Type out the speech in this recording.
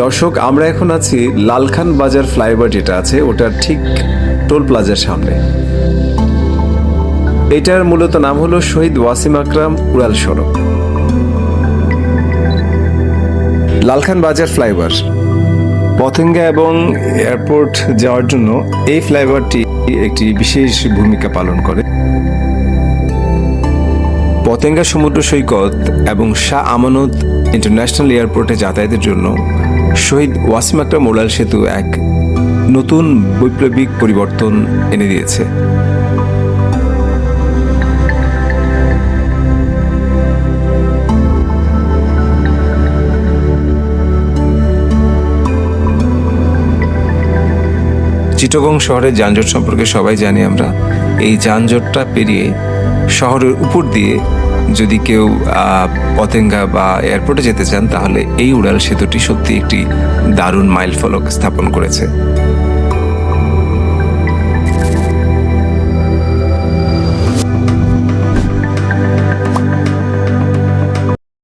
দর্শক, আমরা এখন আছি লালখান বাজার ফ্লাইওভার যেটা আছে ওটার ঠিক টোল প্লাজার সামনে। এটার মূলত নাম হলো শহীদ ওয়াসিম আকরাম উড়াল সড়ক। লালখান বাজার ফ্লাইওভার পতেঙ্গা এবং এয়ারপোর্ট যাওয়ার জন্য এই ফ্লাইওভারটি একটি বিশেষ ভূমিকা পালন করে। পতেঙ্গা সমুদ্র সৈকত এবং শাহ আমানত ইন্টারন্যাশনাল এয়ারপোর্টে যাতায়াতের জন্য শহীদ ওয়াসিম আকরাম উড়াল সেতু এক নতুন বৈপ্লবিক পরিবর্তন এনে দিয়েছে। চিটাগং শহরের যানজট সম্পর্কে সবাই জানি আমরা। এই যানজটটা পেরিয়ে শহরের উপর দিয়ে যদি কেউ পতেঙ্গা বা এয়ারপোর্টে যেতে চান তাহলে এই উড়াল সেতুটি সত্যি একটি দারুণ মাইলফলক স্থাপন করেছে।